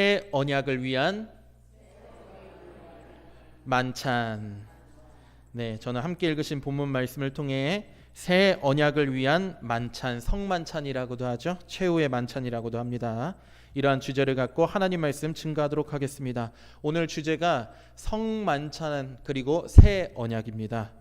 새 언약을 위한 만찬. 네, 저는 함께 읽으신 본문 말씀을 통해 새 언약을 위한 만찬, 성만찬이라고도 하죠. 최후의 만찬이라고도 합니다. 이러한 주제를 갖고 하나님 말씀 증거하도록 하겠습니다. 오늘 주제가 성만찬 그리고 새 언약입니다.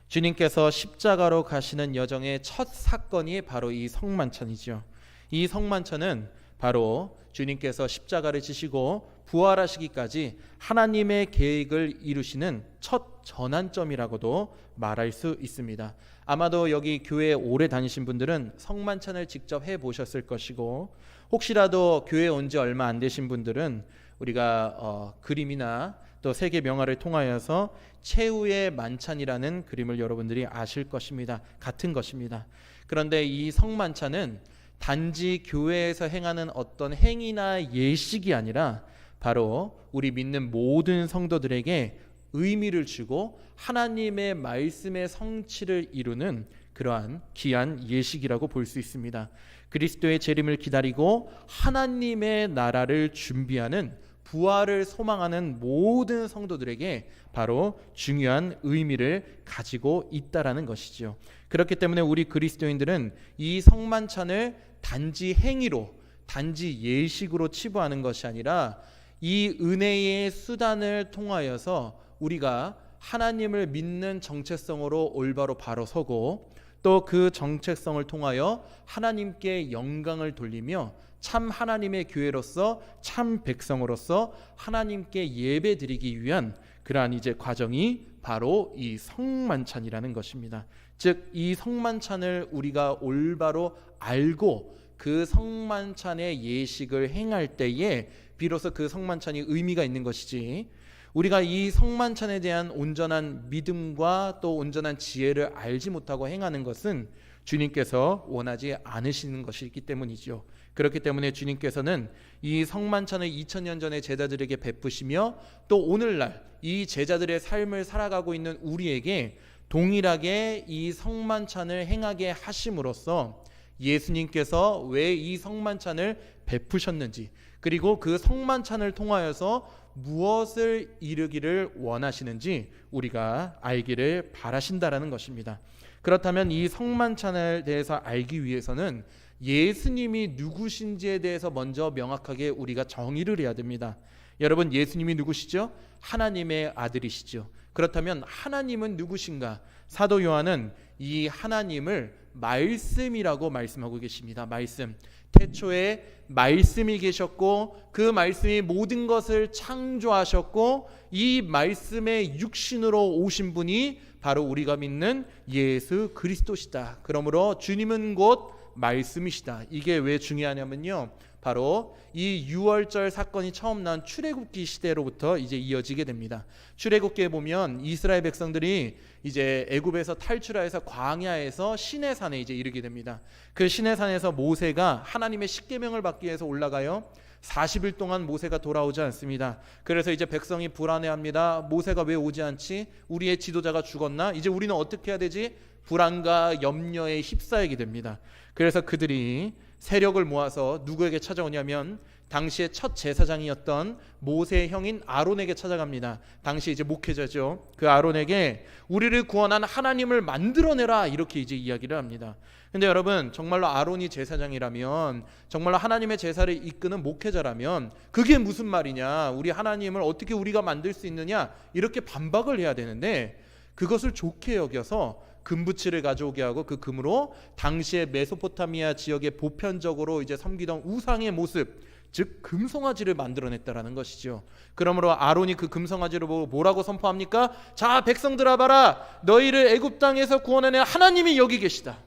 주님께서 십자가로 가시는 여정의 첫 사건이 바로 이 성만찬이죠. 이 성만찬은 바로 주님께서 십자가를 지시고 부활하시기까지 하나님의 계획을 이루시는 첫 전환점이라고도 말할 수 있습니다. 아마도 여기 교회에 오래 다니신 분들은 성만찬을 직접 해보셨을 것이고, 혹시라도 교회에 온 지 얼마 안 되신 분들은 우리가 그림이나 또 세계 명화를 통하여서 최후의 만찬이라는 그림을 여러분들이 아실 것입니다. 같은 것입니다. 그런데 이 성만찬은 단지 교회에서 행하는 어떤 행위나 예식이 아니라 바로 우리 믿는 모든 성도들에게 의미를 주고 하나님의 말씀의 성취를 이루는 그러한 귀한 예식이라고 볼 수 있습니다. 그리스도의 재림을 기다리고 하나님의 나라를 준비하는 부활을 소망하는 모든 성도들에게 바로 중요한 의미를 가지고 있다라는 것이죠. 그렇기 때문에 우리 그리스도인들은 이 성만찬을 단지 행위로, 단지 예식으로 치부하는 것이 아니라 이 은혜의 수단을 통하여서 우리가 하나님을 믿는 정체성으로 올바로 바로 서고, 또 그 정체성을 통하여 하나님께 영광을 돌리며 참 하나님의 교회로서, 참 백성으로서 하나님께 예배드리기 위한 그러한 이제 과정이 바로 이 성만찬이라는 것입니다. 즉 이 성만찬을 우리가 올바로 알고 그 성만찬의 예식을 행할 때에 비로소 그 성만찬이 의미가 있는 것이지, 우리가 이 성만찬에 대한 온전한 믿음과 또 온전한 지혜를 알지 못하고 행하는 것은 주님께서 원하지 않으시는 것이기 때문이죠. 그렇기 때문에 주님께서는 이 성만찬을 2000년 전에 제자들에게 베푸시며 또 오늘날 이 제자들의 삶을 살아가고 있는 우리에게 동일하게 이 성만찬을 행하게 하심으로써 예수님께서 왜 이 성만찬을 베푸셨는지, 그리고 그 성만찬을 통하여서 무엇을 이루기를 원하시는지 우리가 알기를 바라신다라는 것입니다. 그렇다면 이 성만찬에 대해서 알기 위해서는 예수님이 누구신지에 대해서 먼저 명확하게 우리가 정의를 해야 됩니다. 여러분, 예수님이 누구시죠? 하나님의 아들이시죠. 그렇다면 하나님은 누구신가? 사도 요한은 이 하나님을 말씀이라고 말씀하고 계십니다. 말씀. 태초에 말씀이 계셨고 그 말씀이 모든 것을 창조하셨고 이 말씀의 육신으로 오신 분이 바로 우리가 믿는 예수 그리스도시다. 그러므로 주님은 곧 말씀이시다. 이게 왜 중요하냐면요, 바로 이 유월절 사건이 처음 난 출애굽기 시대로부터 이제 이어지게 됩니다. 출애굽기에 보면 이스라엘 백성들이 이제 애굽에서 탈출하여서 광야에서 시내산에 이제 이르게 됩니다. 그 시내산에서 모세가 하나님의 십계명을 받기 위해서 올라가요. 40일 동안 모세가 돌아오지 않습니다. 그래서 이제 백성이 불안해합니다. 모세가 왜 오지 않지? 우리의 지도자가 죽었나? 이제 우리는 어떻게 해야 되지? 불안과 염려에 휩싸이게 됩니다. 그래서 그들이 세력을 모아서 누구에게 찾아오냐면 당시의 첫 제사장이었던 모세의 형인 아론에게 찾아갑니다. 당시 이제 목회자죠. 그 아론에게 우리를 구원한 하나님을 만들어내라, 이렇게 이제 이야기를 합니다. 근데 여러분, 정말로 아론이 제사장이라면, 정말로 하나님의 제사를 이끄는 목회자라면 그게 무슨 말이냐, 우리 하나님을 어떻게 우리가 만들 수 있느냐, 이렇게 반박을 해야 되는데 그것을 좋게 여겨서 금붙이를 가져오게 하고 그 금으로 당시의 메소포타미아 지역에 보편적으로 이제 섬기던 우상의 모습, 즉 금송아지를 만들어냈다라는 것이죠. 그러므로 아론이 그 금송아지를 보고 뭐라고 선포합니까? 자, 백성들아 봐라, 너희를 애굽 땅에서 구원해낸 하나님이 여기 계시다.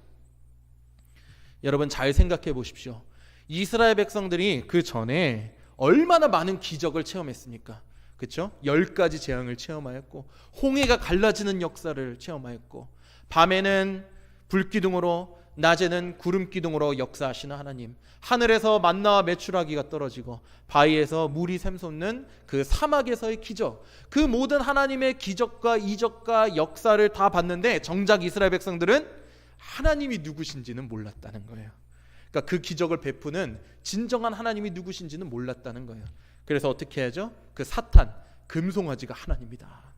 여러분, 잘 생각해 보십시오. 이스라엘 백성들이 그 전에 얼마나 많은 기적을 체험했습니까? 그렇죠? 10가지 재앙을 체험하였고, 홍해가 갈라지는 역사를 체험하였고, 밤에는 불기둥으로, 낮에는 구름기둥으로 역사하시는 하나님, 하늘에서 만나와 메추라기가 떨어지고 바위에서 물이 샘솟는 그 사막에서의 기적, 그 모든 하나님의 기적과 이적과 역사를 다 봤는데 정작 이스라엘 백성들은 하나님이 누구신지는 몰랐다는 거예요. 그러니까 그 기적을 베푸는 진정한 하나님이 누구신지는 몰랐다는 거예요. 그래서 어떻게 하죠? 그 사탄, 금송아지가 하나님이다.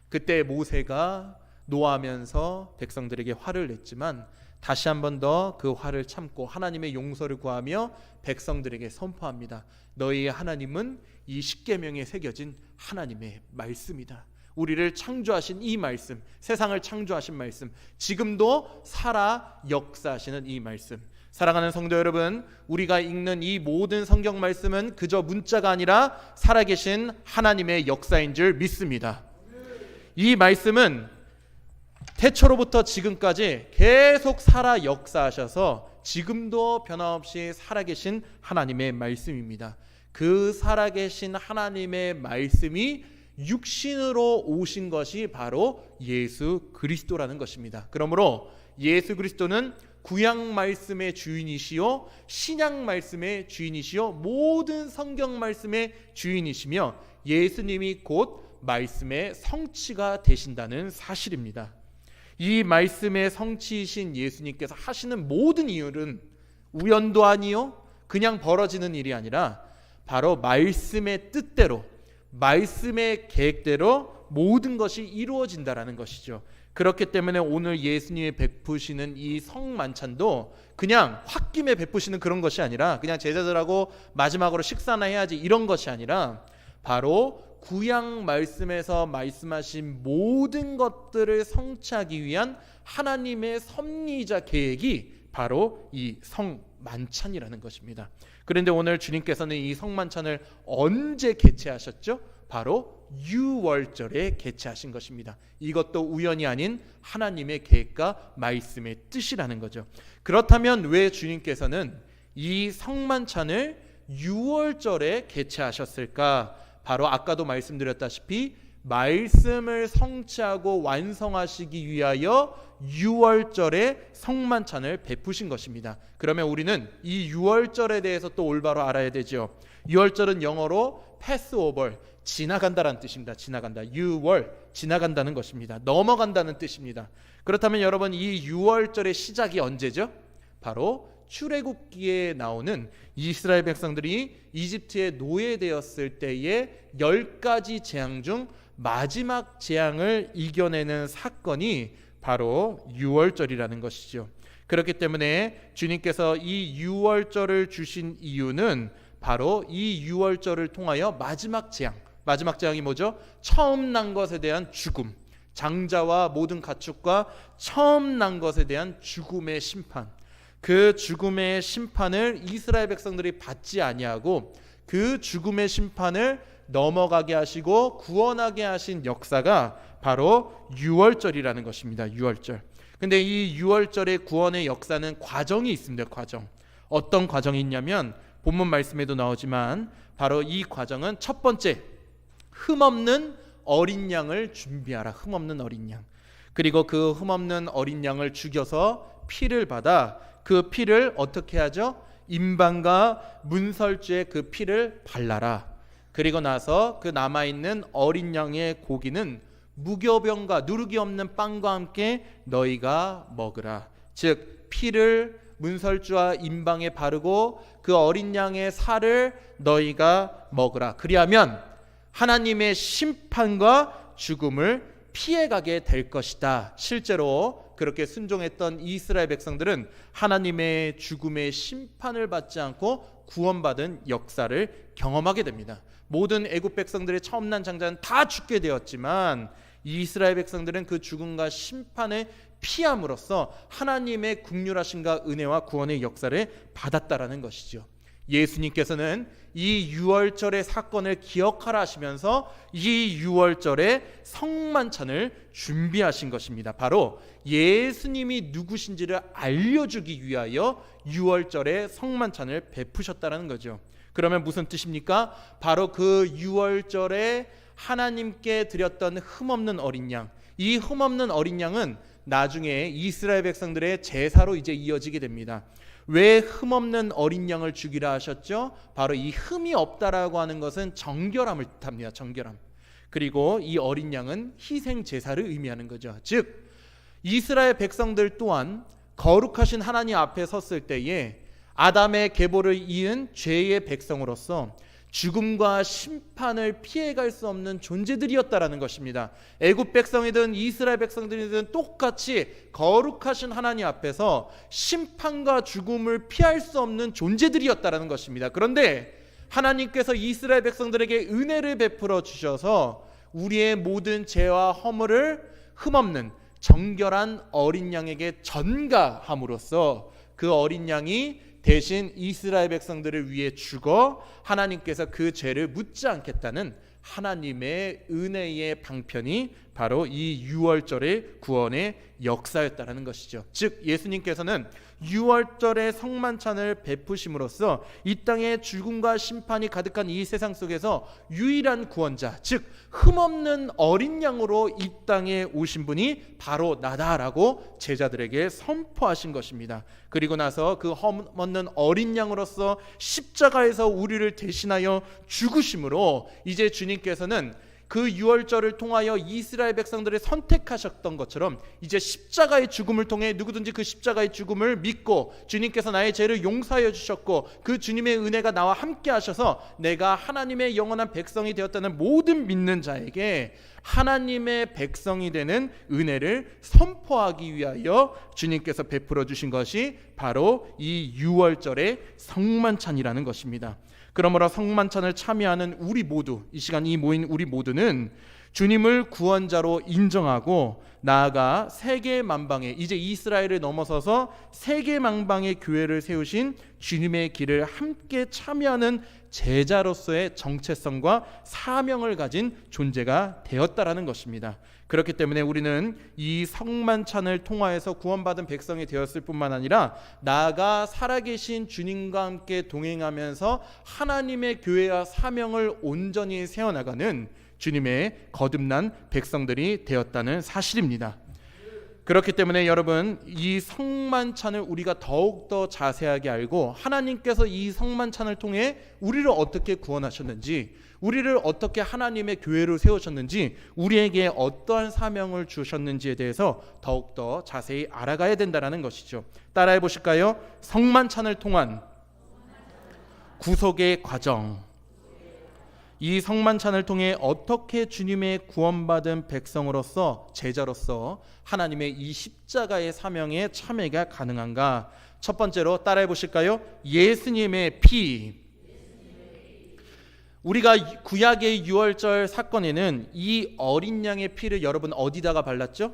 그때 모세가 노하면서 백성들에게 화를 냈지만 다시 한 번 더 그 화를 참고 하나님의 용서를 구하며 백성들에게 선포합니다. 너희의 하나님은 이 십계명에 새겨진 하나님의 말씀이다. 우리를 창조하신 이 말씀, 세상을 창조하신 말씀, 지금도 살아 역사하시는 이 말씀. 사랑하는 성도 여러분, 우리가 읽는 이 모든 성경 말씀은 그저 문자가 아니라 살아계신 하나님의 역사인 줄 믿습니다. 이 말씀은 태초로부터 지금까지 계속 살아 역사하셔서 지금도 변함없이 살아계신 하나님의 말씀입니다. 그 살아계신 하나님의 말씀이 육신으로 오신 것이 바로 예수 그리스도라는 것입니다. 그러므로 예수 그리스도는 구약 말씀의 주인이시요 신약 말씀의 주인이시요 모든 성경 말씀의 주인이시며 예수님이 곧 말씀의 성취가 되신다는 사실입니다. 이 말씀의 성취이신 예수님께서 하시는 모든 일은 우연도 아니요 그냥 벌어지는 일이 아니라 바로 말씀의 뜻대로, 말씀의 계획대로 모든 것이 이루어진다라는 것이죠. 그렇기 때문에 오늘 예수님이 베푸시는 이 성만찬도 그냥 홧김에 베푸시는 그런 것이 아니라 그냥 제자들하고 마지막으로 식사나 해야지 이런 것이 아니라 바로 구약 말씀에서 말씀하신 모든 것들을 성취하기 위한 하나님의 섭리이자 계획이 바로 이 성만찬이라는 것입니다. 그런데 오늘 주님께서는 이 성만찬을 언제 개최하셨죠? 바로 유월절에 개최하신 것입니다. 이것도 우연이 아닌 하나님의 계획과 말씀의 뜻이라는 거죠. 그렇다면 왜 주님께서는 이 성만찬을 유월절에 개최하셨을까? 바로 아까도 말씀드렸다시피 말씀을 성취하고 완성하시기 위하여 유월절에 성만찬을 베푸신 것입니다. 그러면 우리는 이 유월절에 대해서 또 올바로 알아야 되죠. 유월절은 영어로 패스오버, 지나간다라는 뜻입니다. 지나간다. 유월, 지나간다는 것입니다. 넘어간다는 뜻입니다. 그렇다면 여러분 이 유월절의 시작이 언제죠? 바로 출애굽기에 나오는 이스라엘 백성들이 이집트에 노예되었을 때의 10가지 재앙 중 마지막 재앙을 이겨내는 사건이 바로 유월절이라는 것이죠. 그렇기 때문에 주님께서 이 유월절을 주신 이유는 바로 이 유월절을 통하여 마지막 재앙이 뭐죠? 처음 난 것에 대한 죽음, 장자와 모든 가축과 처음 난 것에 대한 죽음의 심판, 그 죽음의 심판을 이스라엘 백성들이 받지 아니하고 그 죽음의 심판을 넘어가게 하시고 구원하게 하신 역사가 바로 유월절이라는 것입니다. 유월절. 근데 이 유월절의 구원의 역사는 과정이 있습니다. 과정. 어떤 과정이 있냐면 본문 말씀에도 나오지만 바로 이 과정은 첫 번째, 흠없는 어린 양을 준비하라. 흠없는 어린 양. 그리고 그 흠없는 어린 양을 죽여서 피를 받아 그 피를 어떻게 하죠? 임방과 문설주에 그 피를 발라라. 그리고 나서 그 남아있는 어린 양의 고기는 무교병과 누룩이 없는 빵과 함께 너희가 먹으라. 즉 피를 문설주와 임방에 바르고 그 어린 양의 살을 너희가 먹으라. 그리하면 하나님의 심판과 죽음을 피해가게 될 것이다. 실제로 그렇게 순종했던 이스라엘 백성들은 하나님의 죽음의 심판을 받지 않고 구원받은 역사를 경험하게 됩니다. 모든 애굽 백성들의 처음 난 장자는 다 죽게 되었지만 이스라엘 백성들은 그 죽음과 심판을 피함으로써 하나님의 긍휼하심과 은혜와 구원의 역사를 받았다라는 것이죠. 예수님께서는 이 유월절의 사건을 기억하라 하시면서 이 유월절에 성만찬을 준비하신 것입니다. 바로 예수님이 누구신지를 알려주기 위하여 유월절에 성만찬을 베푸셨다는 거죠. 그러면 무슨 뜻입니까? 바로 그 유월절에 하나님께 드렸던 흠없는 어린 양, 이 흠없는 어린 양은 나중에 이스라엘 백성들의 제사로 이제 이어지게 됩니다. 왜 흠없는 어린 양을 죽이라 하셨죠? 바로 이 흠이 없다라고 하는 것은 정결함을 뜻합니다. 정결함. 그리고 이 어린 양은 희생 제사를 의미하는 거죠. 즉 이스라엘 백성들 또한 거룩하신 하나님 앞에 섰을 때에 아담의 계보를 이은 죄의 백성으로서 죽음과 심판을 피해갈 수 없는 존재들이었다라는 것입니다. 애굽 백성이든 이스라엘 백성들이든 똑같이 거룩하신 하나님 앞에서 심판과 죽음을 피할 수 없는 존재들이었다라는 것입니다. 그런데 하나님께서 이스라엘 백성들에게 은혜를 베풀어 주셔서 우리의 모든 죄와 허물을 흠없는 정결한 어린 양에게 전가함으로써 그 어린 양이 대신 이스라엘 백성들을 위해 죽어 하나님께서 그 죄를 묻지 않겠다는 하나님의 은혜의 방편이 바로 이 유월절의 구원의 역사였다라는 것이죠. 즉 예수님께서는 유월절의 성만찬을 베푸심으로써 이 땅에 죽음과 심판이 가득한 이 세상 속에서 유일한 구원자, 즉 흠없는 어린 양으로 이 땅에 오신 분이 바로 나다라고 제자들에게 선포하신 것입니다. 그리고 나서 그 흠없는 어린 양으로서 십자가에서 우리를 대신하여 죽으심으로 이제 주님께서는 그 유월절을 통하여 이스라엘 백성들을 선택하셨던 것처럼 이제 십자가의 죽음을 통해 누구든지 그 십자가의 죽음을 믿고 주님께서 나의 죄를 용서하여 주셨고 그 주님의 은혜가 나와 함께 하셔서 내가 하나님의 영원한 백성이 되었다는 모든 믿는 자에게 하나님의 백성이 되는 은혜를 선포하기 위하여 주님께서 베풀어 주신 것이 바로 이 유월절의 성만찬이라는 것입니다. 그러므로 성만찬을 참여하는 우리 모두, 이 시간 이 모인 우리 모두는 주님을 구원자로 인정하고 나아가 세계 만방에, 이제 이스라엘을 넘어서서 세계 만방의 교회를 세우신 주님의 길을 함께 참여하는 제자로서의 정체성과 사명을 가진 존재가 되었다라는 것입니다. 그렇기 때문에 우리는 이 성만찬을 통하여서 구원받은 백성이 되었을 뿐만 아니라 나아가 살아계신 주님과 함께 동행하면서 하나님의 교회와 사명을 온전히 세워나가는 주님의 거듭난 백성들이 되었다는 사실입니다. 그렇기 때문에 여러분, 이 성만찬을 우리가 더욱더 자세하게 알고 하나님께서 이 성만찬을 통해 우리를 어떻게 구원하셨는지, 우리를 어떻게 하나님의 교회로 세우셨는지, 우리에게 어떠한 사명을 주셨는지에 대해서 더욱더 자세히 알아가야 된다는 것이죠. 따라해 보실까요? 성만찬을 통한 구속의 과정. 이 성만찬을 통해 어떻게 주님의 구원받은 백성으로서, 제자로서 하나님의 이 십자가의 사명에 참여가 가능한가? 첫 번째로 따라해 보실까요? 예수님의 피. 우리가 구약의 유월절 사건에는 이 어린 양의 피를 여러분 어디다가 발랐죠?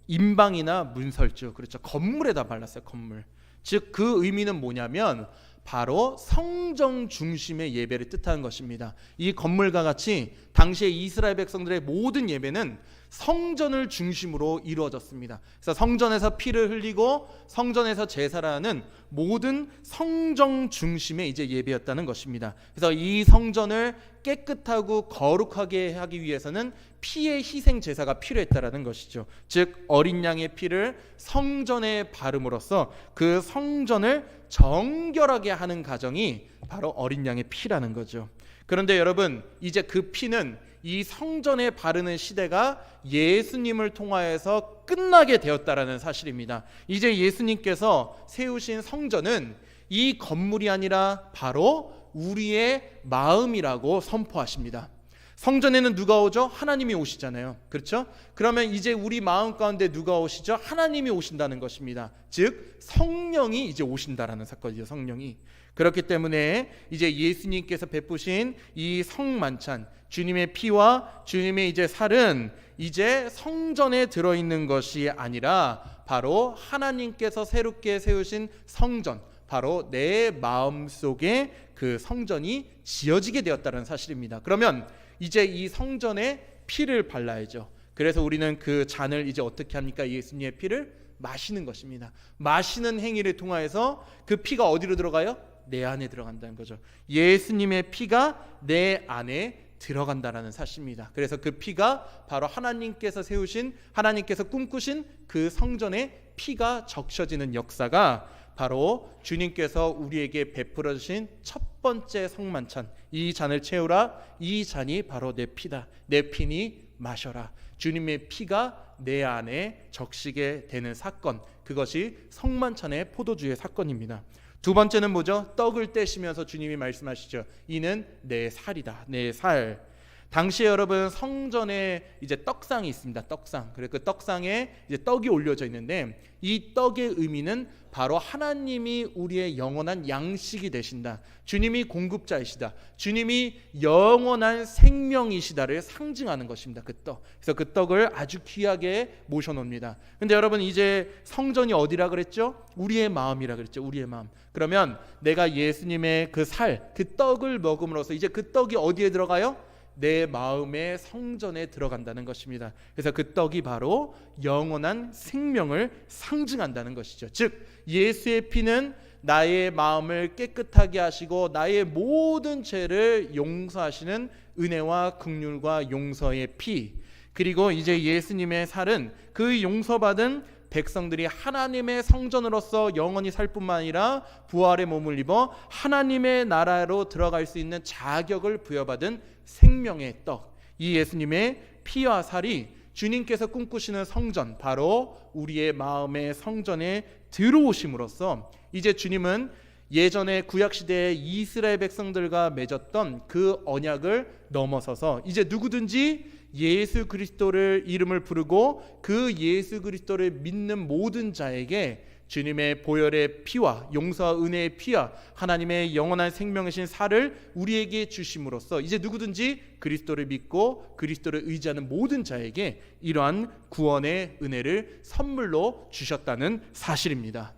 임방이나 문설주, 그렇죠, 건물에다 발랐어요. 건물. 즉 그 의미는 뭐냐면 바로 성정 중심의 예배를 뜻하는 것입니다. 이 건물과 같이 당시에 이스라엘 백성들의 모든 예배는 성전을 중심으로 이루어졌습니다. 그래서 성전에서 피를 흘리고 성전에서 제사를 하는 모든 성정 중심의 이제 예배였다는 것입니다. 그래서 이 성전을 깨끗하고 거룩하게 하기 위해서는 피의 희생 제사가 필요했다라는 것이죠. 즉 어린 양의 피를 성전에 바름으로써 그 성전을 정결하게 하는 과정이 바로 어린 양의 피라는 거죠. 그런데 여러분, 이제 그 피는 이 성전에 바르는 시대가 예수님을 통하여서 끝나게 되었다라는 사실입니다. 이제 예수님께서 세우신 성전은 이 건물이 아니라 바로 우리의 마음이라고 선포하십니다. 성전에는 누가 오죠? 하나님이 오시잖아요. 그렇죠? 그러면 이제 우리 마음 가운데 누가 오시죠? 하나님이 오신다는 것입니다. 즉 성령이 이제 오신다라는 사건이죠. 성령이. 그렇기 때문에 이제 예수님께서 베푸신 이 성만찬, 주님의 피와 주님의 이제 살은 이제 성전에 들어있는 것이 아니라 바로 하나님께서 새롭게 세우신 성전, 바로 내 마음속에 그 성전이 지어지게 되었다는 사실입니다. 그러면 이제 이 성전에 피를 발라야죠. 그래서 우리는 그 잔을 이제 어떻게 합니까? 예수님의 피를 마시는 것입니다. 마시는 행위를 통하여서 그 피가 어디로 들어가요? 내 안에 들어간다는 거죠. 예수님의 피가 내 안에 들어간다라는 사실입니다. 그래서 그 피가 바로 하나님께서 세우신, 하나님께서 꿈꾸신 그 성전에 피가 적셔지는 역사가 바로 주님께서 우리에게 베풀어 주신 첫 번째 성만찬, 이 잔을 채우라, 이 잔이 바로 내 피다, 내 피니 마셔라. 주님의 피가 내 안에 적시게 되는 사건, 그것이 성만찬의 포도주의 사건입니다. 두 번째는 뭐죠? 떡을 떼시면서 주님이 말씀하시죠. 이는 내 살이다. 내 살. 당시에 여러분 성전에 이제 떡상이 있습니다. 떡상. 그래서 그 떡상에 이제 떡이 올려져 있는데 이 떡의 의미는 바로 하나님이 우리의 영원한 양식이 되신다. 주님이 공급자이시다. 주님이 영원한 생명이시다를 상징하는 것입니다. 그 떡. 그래서 그 떡을 아주 귀하게 모셔놓습니다. 근데 여러분 이제 성전이 어디라 그랬죠? 우리의 마음이라 그랬죠. 우리의 마음. 그러면 내가 예수님의 그 살, 그 떡을 먹음으로써 이제 그 떡이 어디에 들어가요? 내 마음의 성전에 들어간다는 것입니다. 그래서 그 떡이 바로 영원한 생명을 상징한다는 것이죠. 즉 예수의 피는 나의 마음을 깨끗하게 하시고 나의 모든 죄를 용서하시는 은혜와 긍휼과 용서의 피, 그리고 이제 예수님의 살은 그 용서받은 백성들이 하나님의 성전으로서 영원히 살 뿐만 아니라 부활의 몸을 입어 하나님의 나라로 들어갈 수 있는 자격을 부여받은 생명의 떡, 이 예수님의 피와 살이 주님께서 꿈꾸시는 성전, 바로 우리의 마음의 성전에 들어오심으로써 이제 주님은 예전에 구약시대에 이스라엘 백성들과 맺었던 그 언약을 넘어서서 이제 누구든지 예수 그리스도를 이름을 부르고 그 예수 그리스도를 믿는 모든 자에게 주님의 보혈의 피와 용서와 은혜의 피와 하나님의 영원한 생명이신 살을 우리에게 주심으로써 이제 누구든지 그리스도를 믿고 그리스도를 의지하는 모든 자에게 이러한 구원의 은혜를 선물로 주셨다는 사실입니다.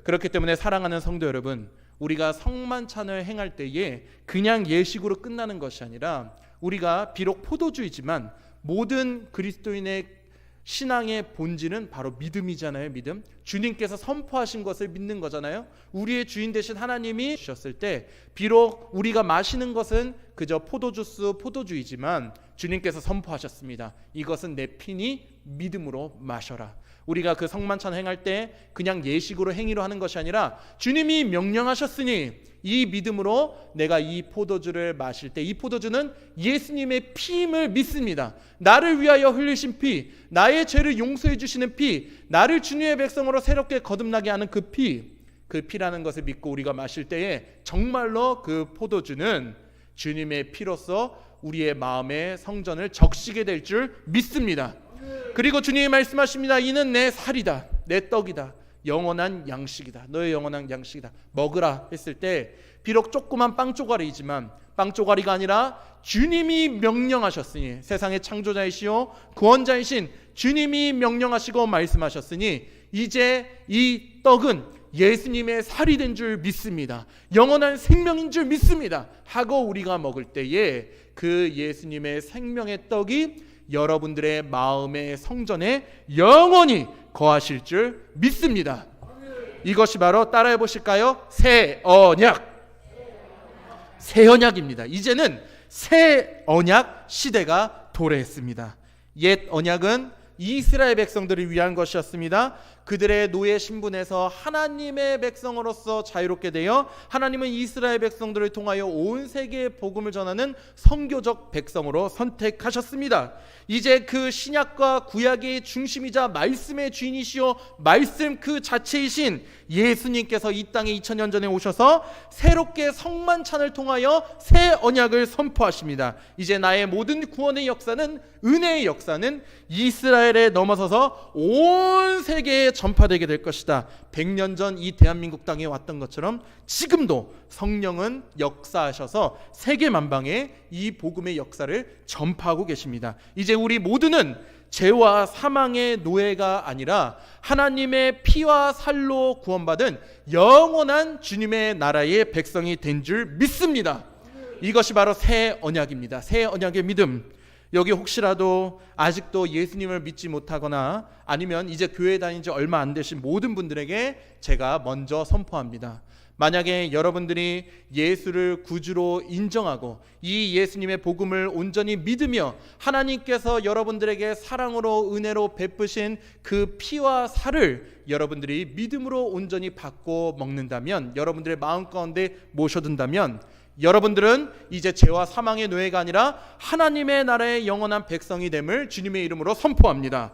그렇기 때문에 사랑하는 성도 여러분, 우리가 성만찬을 행할 때에 그냥 예식으로 끝나는 것이 아니라 우리가 비록 포도주이지만 모든 그리스도인의 신앙의 본질은 바로 믿음이잖아요. 믿음. 주님께서 선포하신 것을 믿는 거잖아요. 우리의 주인 되신 하나님이 주셨을 때 비록 우리가 마시는 것은 그저 포도주스, 포도주이지만 주님께서 선포하셨습니다. 이것은 내 피니 믿음으로 마셔라. 우리가 그 성만찬 행할 때 그냥 예식으로 행위로 하는 것이 아니라 주님이 명령하셨으니 이 믿음으로 내가 이 포도주를 마실 때 이 포도주는 예수님의 피임을 믿습니다. 나를 위하여 흘리신 피, 나의 죄를 용서해 주시는 피, 나를 주님의 백성으로 새롭게 거듭나게 하는 그 피, 그 피라는 것을 믿고 우리가 마실 때에 정말로 그 포도주는 주님의 피로서 우리의 마음의 성전을 적시게 될 줄 믿습니다. 그리고 주님이 말씀하십니다. 이는 내 살이다, 내 떡이다, 영원한 양식이다, 너의 영원한 양식이다, 먹으라 했을 때 비록 조그만 빵 조가리이지만 빵 조가리가 아니라 주님이 명령하셨으니, 세상의 창조자이시오 구원자이신 주님이 명령하시고 말씀하셨으니 이제 이 떡은 예수님의 살이 된 줄 믿습니다, 영원한 생명인 줄 믿습니다 하고 우리가 먹을 때에 그 예수님의 생명의 떡이 여러분들의 마음의 성전에 영원히 거하실 줄 믿습니다. 이것이 바로 따라해 보실까요? 새 언약. 새 언약입니다. 이제는 새 언약 시대가 도래했습니다. 옛 언약은 이스라엘 백성들을 위한 것이었습니다. 그들의 노예 신분에서 하나님의 백성으로서 자유롭게 되어 하나님은 이스라엘 백성들을 통하여 온 세계에 복음을 전하는 선교적 백성으로 선택하셨습니다. 이제 그 신약과 구약의 중심이자 말씀의 주인이시오 말씀 그 자체이신 예수님께서 이 땅에 2000년 전에 오셔서 새롭게 성만찬을 통하여 새 언약을 선포하십니다. 이제 나의 모든 구원의 역사는, 은혜의 역사는 이스라엘에 넘어서서 온 세계에 전파되게 될 것이다. 100년 전 이 대한민국 땅에 왔던 것처럼 지금도 성령은 역사하셔서 세계 만방에 이 복음의 역사를 전파하고 계십니다. 이제 우리 모두는 죄와 사망의 노예가 아니라 하나님의 피와 살로 구원받은 영원한 주님의 나라의 백성이 된 줄 믿습니다. 이것이 바로 새 언약입니다. 새 언약의 믿음. 여기 혹시라도 아직도 예수님을 믿지 못하거나 아니면 이제 교회 다닌 지 얼마 안 되신 모든 분들에게 제가 먼저 선포합니다. 만약에 여러분들이 예수를 구주로 인정하고 이 예수님의 복음을 온전히 믿으며 하나님께서 여러분들에게 사랑으로 은혜로 베푸신 그 피와 살을 여러분들이 믿음으로 온전히 받고 먹는다면, 여러분들의 마음 가운데 모셔둔다면 여러분들은 이제 죄와 사망의 노예가 아니라 하나님의 나라의 영원한 백성이 됨을 주님의 이름으로 선포합니다.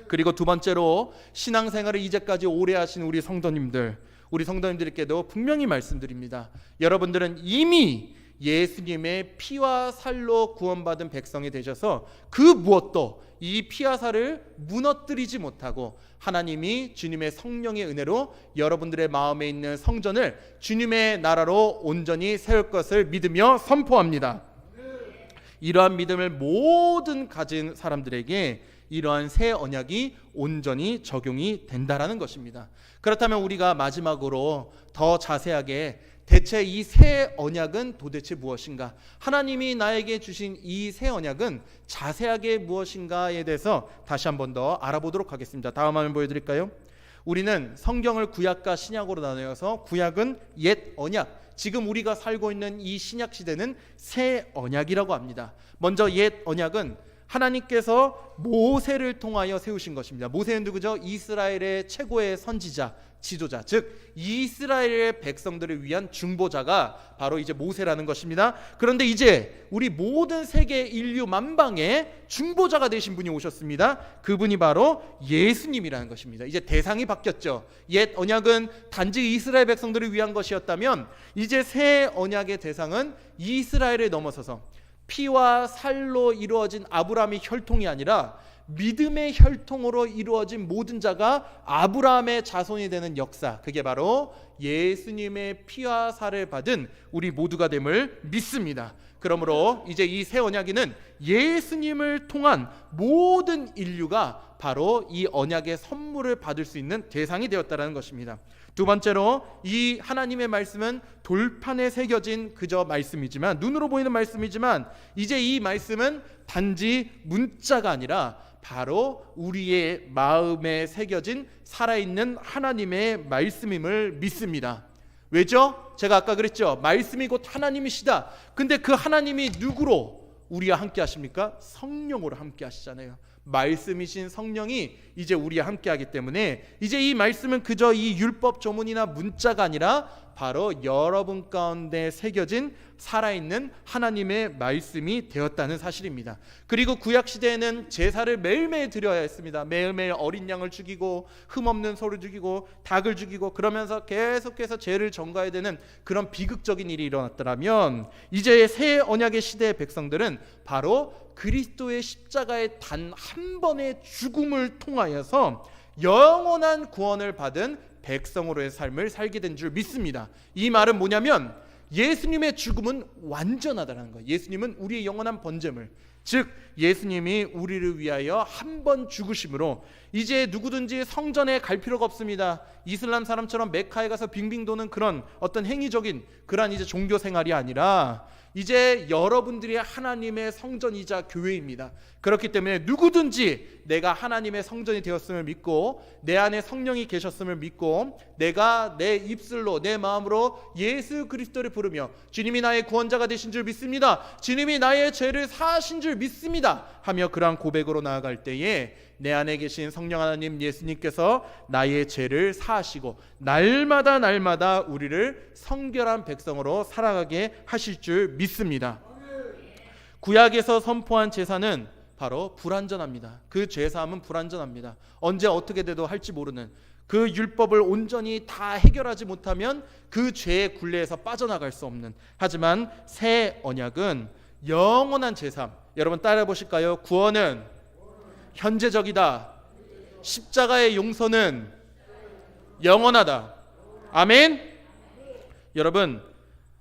그리고 두 번째로 신앙생활을 이제까지 오래 하신 우리 성도님들, 우리 성도님들께도 분명히 말씀드립니다. 여러분들은 이미 예수님의 피와 살로 구원받은 백성이 되셔서 그 무엇도 이 피와 살을 무너뜨리지 못하고 하나님이 주님의 성령의 은혜로 여러분들의 마음에 있는 성전을 주님의 나라로 온전히 세울 것을 믿으며 선포합니다. 이러한 믿음을 모든 가진 사람들에게 이러한 새 언약이 온전히 적용이 된다라는 것입니다. 그렇다면 우리가 마지막으로 더 자세하게 대체 이 새 언약은 도대체 무엇인가? 하나님이 나에게 주신 이 새 언약은 자세하게 무엇인가에 대해서 다시 한 번 더 알아보도록 하겠습니다. 다음 화면 보여드릴까요? 우리는 성경을 구약과 신약으로 나누어서 구약은 옛 언약, 지금 우리가 살고 있는 이 신약 시대는 새 언약이라고 합니다. 먼저 옛 언약은 하나님께서 모세를 통하여 세우신 것입니다. 모세는 누구죠? 이스라엘의 최고의 선지자, 지도자, 즉 이스라엘의 백성들을 위한 중보자가 바로 이제 모세라는 것입니다. 그런데 이제 우리 모든 세계 인류 만방의 중보자가 되신 분이 오셨습니다. 그분이 바로 예수님이라는 것입니다. 이제 대상이 바뀌었죠. 옛 언약은 단지 이스라엘 백성들을 위한 것이었다면 이제 새 언약의 대상은 이스라엘을 넘어서서 피와 살로 이루어진 아브라함의 혈통이 아니라 믿음의 혈통으로 이루어진 모든 자가 아브라함의 자손이 되는 역사, 그게 바로 예수님의 피와 살을 받은 우리 모두가 됨을 믿습니다. 그러므로 이제 이 새 언약에는 예수님을 통한 모든 인류가 바로 이 언약의 선물을 받을 수 있는 대상이 되었다는 것입니다. 두 번째로 이 하나님의 말씀은 돌판에 새겨진 그저 말씀이지만, 눈으로 보이는 말씀이지만 이제 이 말씀은 단지 문자가 아니라 바로 우리의 마음에 새겨진 살아있는 하나님의 말씀임을 믿습니다. 왜죠? 제가 아까 그랬죠. 말씀이 곧 하나님이시다. 근데 그 하나님이 누구로 우리와 함께 하십니까? 성령으로 함께 하시잖아요. 말씀이신 성령이 이제 우리와 함께 하기 때문에 이제 이 말씀은 그저 이 율법 조문이나 문자가 아니라 바로 여러분 가운데 새겨진 살아있는 하나님의 말씀이 되었다는 사실입니다. 그리고 구약시대에는 제사를 매일매일 드려야 했습니다. 매일매일 어린 양을 죽이고 흠없는 소를 죽이고 닭을 죽이고 그러면서 계속해서 죄를 전가해야 되는 그런 비극적인 일이 일어났더라면 이제 새 언약의 시대의 백성들은 바로 그리스도의 십자가의 단 한 번의 죽음을 통하여서 영원한 구원을 받은 백성으로의 삶을 살게 된 줄 믿습니다. 이 말은 뭐냐면 예수님의 죽음은 완전하다는 거예요. 예수님은 우리의 영원한 번제물, 즉 예수님이 우리를 위하여 한 번 죽으심으로 이제 누구든지 성전에 갈 필요가 없습니다. 이슬람 사람처럼 메카에 가서 빙빙 도는 그런 어떤 행위적인 그런 이제 종교 생활이 아니라 이제 여러분들이 하나님의 성전이자 교회입니다. 그렇기 때문에 누구든지 내가 하나님의 성전이 되었음을 믿고 내 안에 성령이 계셨음을 믿고 내가 내 입술로 내 마음으로 예수 그리스도를 부르며 주님이 나의 구원자가 되신 줄 믿습니다, 주님이 나의 죄를 사하신 줄 믿습니다 하며 그러한 고백으로 나아갈 때에 내 안에 계신 성령 하나님 예수님께서 나의 죄를 사하시고 날마다 우리를 성결한 백성으로 살아가게 하실 줄 믿습니다. 구약에서 선포한 제사는 바로 불완전합니다. 그 죄사함은 불완전합니다. 언제 어떻게 돼도 할지 모르는 그 율법을 온전히 다 해결하지 못하면 그 죄의 굴레에서 빠져나갈 수 없는, 하지만 새 언약은 영원한 제사함. 여러분 따라해 보실까요? 구원은 현재적이다. 십자가의 용서는 영원하다. 아멘. 여러분,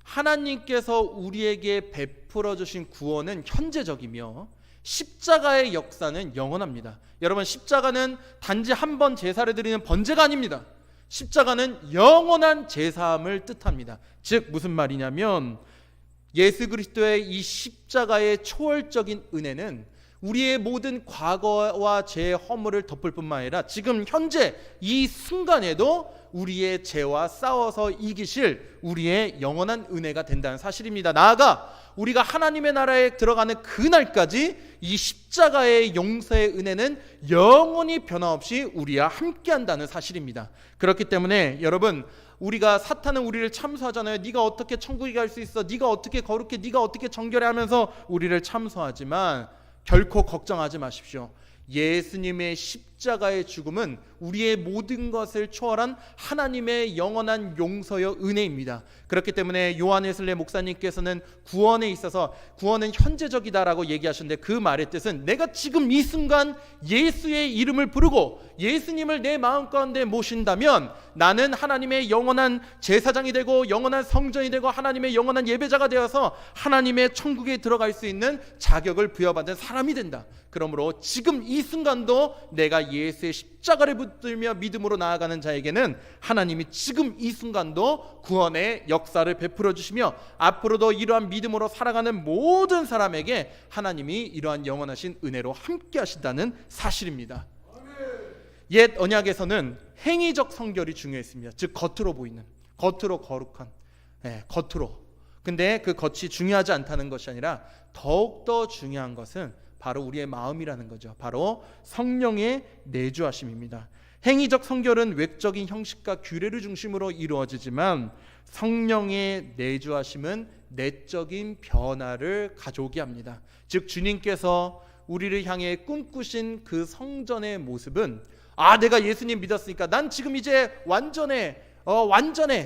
하나님께서 우리에게 베풀어 주신 구원은 현재적이며 십자가의 역사는 영원합니다. 여러분, 십자가는 단지 한 번 제사를 드리는 번제가 아닙니다. 십자가는 영원한 제사함을 뜻합니다. 즉 무슨 말이냐면 예수 그리스도의 이 십자가의 초월적인 은혜는 우리의 모든 과거와 죄의 허물을 덮을 뿐만 아니라 지금 현재 이 순간에도 우리의 죄와 싸워서 이기실 우리의 영원한 은혜가 된다는 사실입니다. 나아가 우리가 하나님의 나라에 들어가는 그날까지 이 십자가의 용서의 은혜는 영원히 변함없이 우리와 함께한다는 사실입니다. 그렇기 때문에 여러분, 우리가 사탄은 우리를 참소하잖아요. 네가 어떻게 천국에 갈 수 있어? 네가 어떻게 거룩해? 네가 어떻게 정결해? 하면서 우리를 참소하지만 결코 걱정하지 마십시오. 예수님의 십자가 십자가의 죽음은 우리의 모든 것을 초월한 하나님의 영원한 용서여 은혜입니다. 그렇기 때문에 요한 웨슬레 목사님께서는 구원에 있어서 구원은 현재적이다라고 얘기하셨는데, 그 말의 뜻은 내가 지금 이 순간 예수의 이름을 부르고 예수님을 내 마음 가운데 모신다면 나는 하나님의 영원한 제사장이 되고 영원한 성전이 되고 하나님의 영원한 예배자가 되어서 하나님의 천국에 들어갈 수 있는 자격을 부여받은 사람이 된다. 그러므로 지금 이 순간도 내가 예수의 십자가를 붙들며 믿음으로 나아가는 자에게는 하나님이 지금 이 순간도 구원의 역사를 베풀어 주시며 앞으로도 이러한 믿음으로 살아가는 모든 사람에게 하나님이 이러한 영원하신 은혜로 함께 하신다는 사실입니다. 옛 언약에서는 행위적 성결이 중요했습니다. 즉 겉으로 보이는, 겉으로 거룩한, 겉으로. 근데 그 겉이 중요하지 않다는 것이 아니라 더욱더 중요한 것은 바로 우리의 마음이라는 거죠. 바로 성령의 내주하심입니다. 행위적 성결은 외적인 형식과 규례를 중심으로 이루어지지만 성령의 내주하심은 내적인 변화를 가져오게 합니다. 즉 주님께서 우리를 향해 꿈꾸신 그 성전의 모습은 내가 예수님 믿었으니까 난 지금 이제 완전해,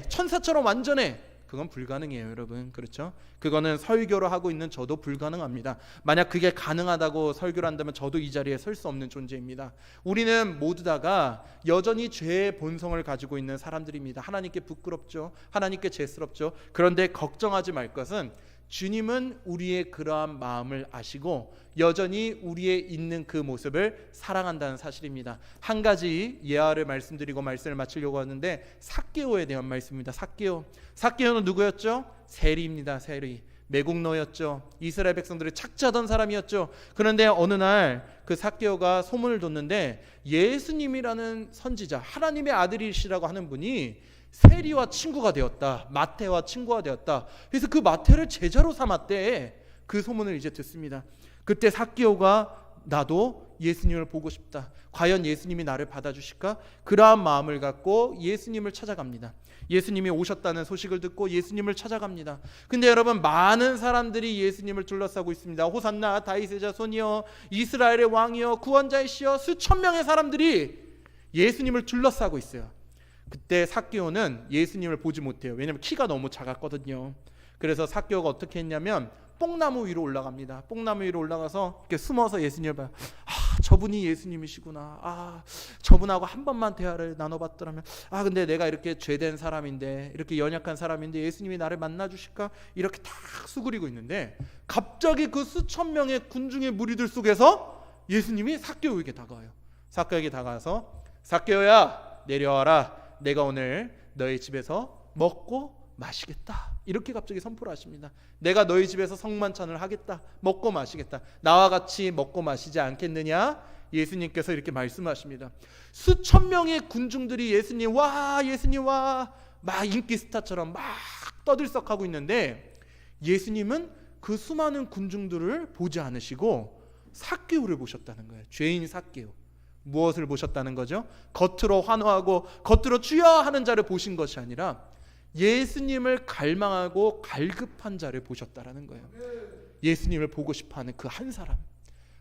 천사처럼 완전해. 그건 불가능해요, 여러분. 그렇죠? 그거는 설교를 하고 있는 저도 불가능합니다. 만약 그게 가능하다고 설교를 한다면 저도 이 자리에 설 수 없는 존재입니다. 우리는 모두 다가 여전히 죄의 본성을 가지고 있는 사람들입니다. 하나님께 부끄럽죠. 하나님께 죄스럽죠. 그런데 걱정하지 말 것은 주님은 우리의 그러한 마음을 아시고 여전히 우리의 있는 그 모습을 사랑한다는 사실입니다. 한 가지 예화를 말씀드리고 말씀을 마치려고 하는데, 삭개오에 대한 말씀입니다. 삭개오는 누구였죠? 세리입니다. 세리. 매국노였죠. 이스라엘 백성들을 착취하던 사람이었죠. 그런데 어느 날 그 삭개오가 소문을 뒀는데 예수님이라는 선지자, 하나님의 아들이시라고 하는 분이 세리와 친구가 되었다. 마태와 친구가 되었다. 그래서 그 마태를 제자로 삼았대. 그 소문을 이제 듣습니다. 그때 삭개오가 나도 예수님을 보고 싶다. 과연 예수님이 나를 받아주실까? 그러한 마음을 갖고 예수님을 찾아갑니다. 예수님이 오셨다는 소식을 듣고 예수님을 찾아갑니다. 근데 여러분, 많은 사람들이 예수님을 둘러싸고 있습니다. 호산나 다윗의 자손이여, 이스라엘의 왕이여, 구원자이시여, 수천 명의 사람들이 예수님을 둘러싸고 있어요. 그때 삭개오는 예수님을 보지 못해요. 왜냐하면 키가 너무 작았거든요. 그래서 삭개오가 어떻게 했냐면 뽕나무 위로 올라갑니다. 뽕나무 위로 올라가서 이렇게 숨어서 예수님을 봐요. 저분이 예수님이시구나. 저분하고 한 번만 대화를 나눠봤더라면, 근데 내가 이렇게 죄된 사람인데, 이렇게 연약한 사람인데 예수님이 나를 만나주실까? 이렇게 탁 수그리고 있는데 갑자기 그 수천 명의 군중의 무리들 속에서 예수님이 삭개오에게 다가와요. 삭개오에게 다가와서 삭개오야, 내려와라. 내가 오늘 너희 집에서 먹고 마시겠다. 이렇게 갑자기 선포를 하십니다. 내가 너희 집에서 성만찬을 하겠다. 먹고 마시겠다. 나와 같이 먹고 마시지 않겠느냐? 예수님께서 이렇게 말씀하십니다. 수천 명의 군중들이 예수님 와, 예수님 와, 막 인기 스타처럼 막 떠들썩하고 있는데 예수님은 그 수많은 군중들을 보지 않으시고 삭개오를 보셨다는 거예요. 죄인 삭개오. 무엇을 보셨다는 거죠? 겉으로 환호하고 겉으로 주여 하는 자를 보신 것이 아니라 예수님을 갈망하고 갈급한 자를 보셨다라는 거예요. 예수님을 보고 싶어하는 그 한 사람,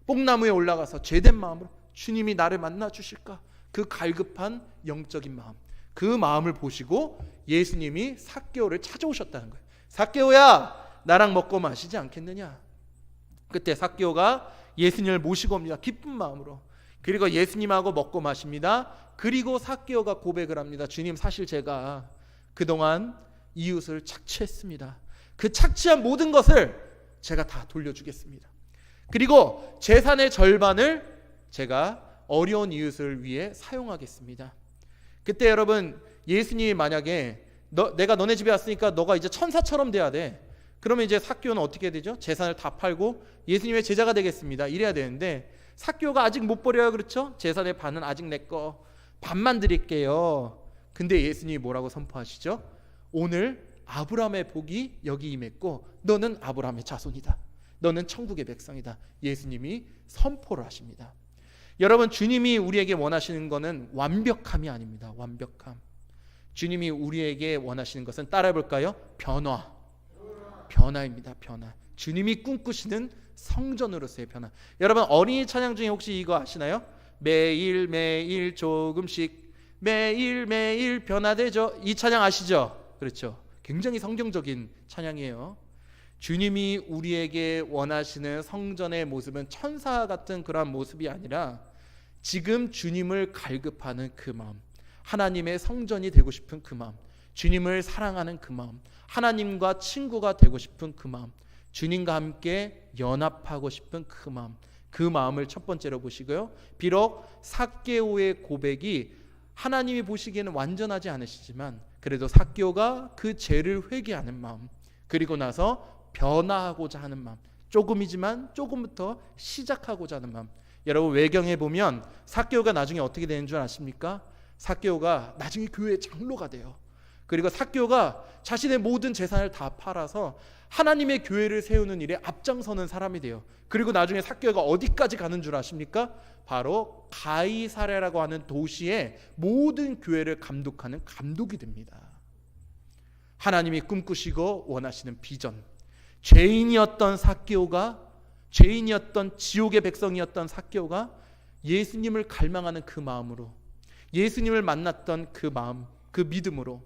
뽕나무에 올라가서 죄된 마음으로 주님이 나를 만나 주실까? 그 갈급한 영적인 마음, 그 마음을 보시고 예수님이 삭개오를 찾아오셨다는 거예요. 삭개오야, 나랑 먹고 마시지 않겠느냐? 그때 삭개오가 예수님을 모시고 옵니다. 기쁜 마음으로. 그리고 예수님하고 먹고 마십니다. 그리고 삭개오가 고백을 합니다. 주님, 사실 제가 그동안 이웃을 착취했습니다. 그 착취한 모든 것을 제가 다 돌려주겠습니다. 그리고 재산의 절반을 제가 어려운 이웃을 위해 사용하겠습니다. 그때 여러분, 예수님이 만약에 내가 너네 집에 왔으니까 너가 이제 천사처럼 돼야 돼. 그러면 이제 삭개오는 어떻게 되죠? 재산을 다 팔고 예수님의 제자가 되겠습니다. 이래야 되는데 삭개오가 아직 못 버려요. 그렇죠? 재산의 반은 아직 내 거, 반만 드릴게요. 근데 예수님이 뭐라고 선포하시죠? 오늘 아브라함의 복이 여기 임했고 너는 아브라함의 자손이다. 너는 천국의 백성이다. 예수님이 선포를 하십니다. 여러분, 주님이 우리에게 원하시는 것은 완벽함이 아닙니다. 완벽함. 주님이 우리에게 원하시는 것은 따라해 볼까요? 변화입니다. 변화. 주님이 꿈꾸시는 성전으로서의 변화. 여러분, 어린이 찬양 중에 혹시 이거 아시나요? 매일매일 조금씩 매일매일 변화되죠. 이 찬양 아시죠? 그렇죠. 굉장히 성경적인 찬양이에요. 주님이 우리에게 원하시는 성전의 모습은 천사 같은 그러한 모습이 아니라 지금 주님을 갈급하는 그 마음, 하나님의 성전이 되고 싶은 그 마음, 주님을 사랑하는 그 마음, 하나님과 친구가 되고 싶은 그 마음, 주님과 함께 연합하고 싶은 그 마음, 그 마음을 첫 번째로 보시고요. 비록 삭개오의 고백이 하나님이 보시기에는 완전하지 않으시지만 그래도 삭개오가 그 죄를 회개하는 마음, 그리고 나서 변화하고자 하는 마음, 조금이지만 조금부터 시작하고자 하는 마음. 여러분 외경에 보면 삭개오가 나중에 어떻게 되는 줄 아십니까? 삭개오가 나중에 교회 장로가 돼요. 그리고 삭개오가 자신의 모든 재산을 다 팔아서 하나님의 교회를 세우는 일에 앞장서는 사람이 돼요. 그리고 나중에 삭개오가 어디까지 가는 줄 아십니까? 바로 가이사랴라고 하는 도시의 모든 교회를 감독하는 감독이 됩니다. 하나님이 꿈꾸시고 원하시는 비전, 죄인이었던 삭개오가, 죄인이었던 지옥의 백성이었던 삭개오가 예수님을 갈망하는 그 마음으로, 예수님을 만났던 그 마음, 그 믿음으로,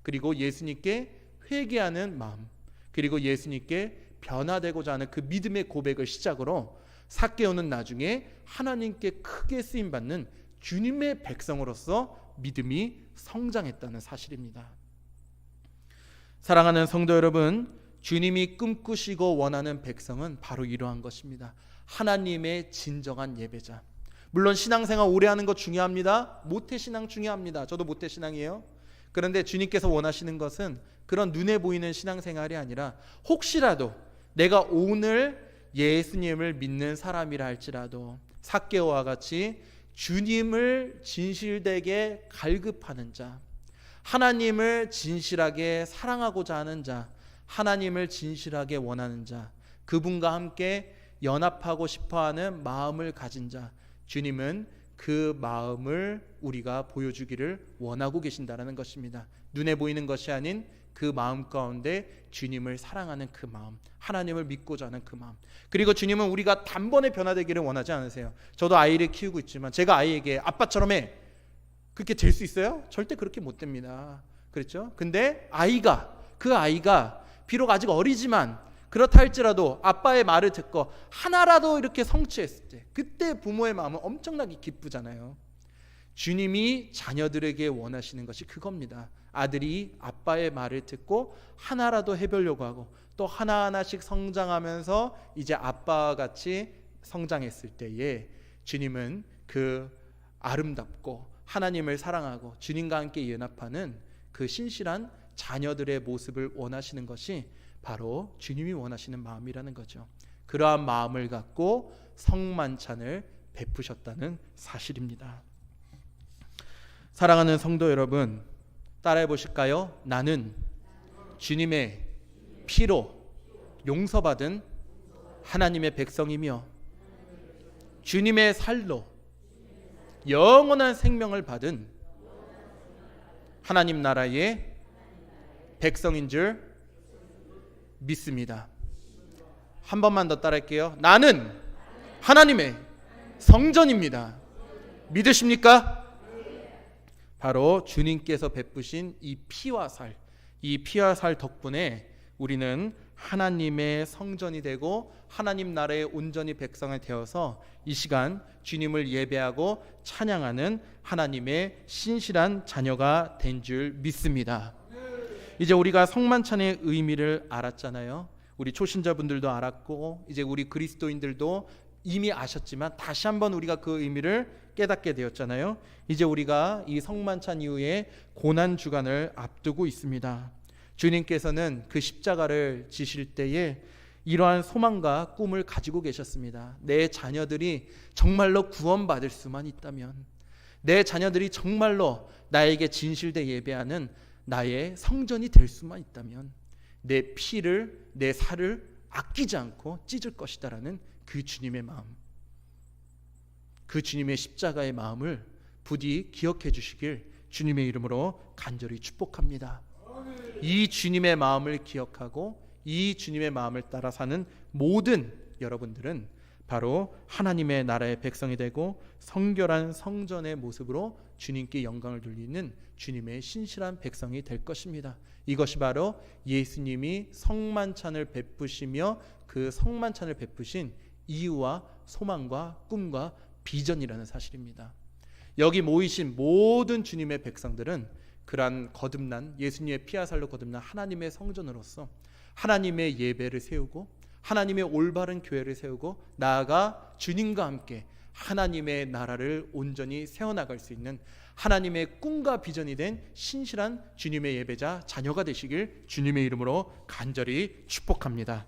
그리고 예수님께 회개하는 마음, 그리고 예수님께 변화되고자 하는 그 믿음의 고백을 시작으로 삭개오는 나중에 하나님께 크게 쓰임받는 주님의 백성으로서 믿음이 성장했다는 사실입니다. 사랑하는 성도 여러분, 주님이 꿈꾸시고 원하는 백성은 바로 이러한 것입니다. 하나님의 진정한 예배자. 물론 신앙생활 오래 하는 거 중요합니다. 모태신앙 중요합니다. 저도 모태신앙이에요. 그런데 주님께서 원하시는 것은 그런 눈에 보이는 신앙생활이 아니라 혹시라도 내가 오늘 예수님을 믿는 사람이라 할지라도 삭개오와 같이 주님을 진실되게 갈급하는 자, 하나님을 진실하게 사랑하고자 하는 자, 하나님을 진실하게 원하는 자, 그분과 함께 연합하고 싶어하는 마음을 가진 자, 주님은 그 마음을 우리가 보여주기를 원하고 계신다는 것입니다. 눈에 보이는 것이 아닌 그 마음 가운데 주님을 사랑하는 그 마음, 하나님을 믿고자 하는 그 마음. 그리고 주님은 우리가 단번에 변화되기를 원하지 않으세요. 저도 아이를 키우고 있지만 제가 아이에게 아빠처럼 해, 그렇게 될 수 있어요? 절대 그렇게 못 됩니다. 그렇죠? 근데 그 아이가 비록 아직 어리지만 그렇다 할지라도 아빠의 말을 듣고 하나라도 이렇게 성취했을 때 그때 부모의 마음은 엄청나게 기쁘잖아요. 주님이 자녀들에게 원하시는 것이 그겁니다. 아들이 아빠의 말을 듣고 하나라도 해보려고 하고 또 하나하나씩 성장하면서 이제 아빠와 같이 성장했을 때에 주님은 그 아름답고 하나님을 사랑하고 주님과 함께 연합하는 그 신실한 자녀들의 모습을 원하시는 것이 바로 주님이 원하시는 마음이라는 거죠. 그러한 마음을 갖고 성만찬을 베푸셨다는 사실입니다. 사랑하는 성도 여러분, 따라해 보실까요? 나는 주님의 피로 용서받은 하나님의 백성이며 주님의 살로 영원한 생명을 받은 하나님 나라의 백성인 줄 믿습니다. 한 번만 더 따라할게요. 나는 하나님의 성전입니다. 믿으십니까? 바로 주님께서 베푸신 이 피와 살, 이 피와 살 덕분에 우리는 하나님의 성전이 되고 하나님 나라의 온전히 백성이 되어서 이 시간 주님을 예배하고 찬양하는 하나님의 신실한 자녀가 된 줄 믿습니다. 이제 우리가 성만찬의 의미를 알았잖아요. 우리 초신자분들도 알았고 이제 우리 그리스도인들도 이미 아셨지만 다시 한번 우리가 그 의미를 깨닫게 되었잖아요. 이제 우리가 이 성만찬 이후에 고난주간을 앞두고 있습니다. 주님께서는 그 십자가를 지실 때에 이러한 소망과 꿈을 가지고 계셨습니다. 내 자녀들이 정말로 구원받을 수만 있다면, 내 자녀들이 정말로 나에게 진실되 예배하는 나의 성전이 될 수만 있다면 내 피를, 내 살을 아끼지 않고 찢을 것이다라는 그 주님의 마음, 그 주님의 십자가의 마음을 부디 기억해 주시길 주님의 이름으로 간절히 축복합니다. 이 주님의 마음을 기억하고 이 주님의 마음을 따라 사는 모든 여러분들은 바로 하나님의 나라의 백성이 되고 성결한 성전의 모습으로 주님께 영광을 돌리는 주님의 신실한 백성이 될 것입니다. 이것이 바로 예수님이 성만찬을 베푸시며 그 성만찬을 베푸신 이유와 소망과 꿈과 비전이라는 사실입니다. 여기 모이신 모든 주님의 백성들은 그러한 거듭난 예수님의 피와 살로 거듭난 하나님의 성전으로서 하나님의 예배를 세우고 하나님의 올바른 교회를 세우고 나아가 주님과 함께 하나님의 나라를 온전히 세워나갈 수 있는 하나님의 꿈과 비전이 된 신실한 주님의 예배자 자녀가 되시길 주님의 이름으로 간절히 축복합니다.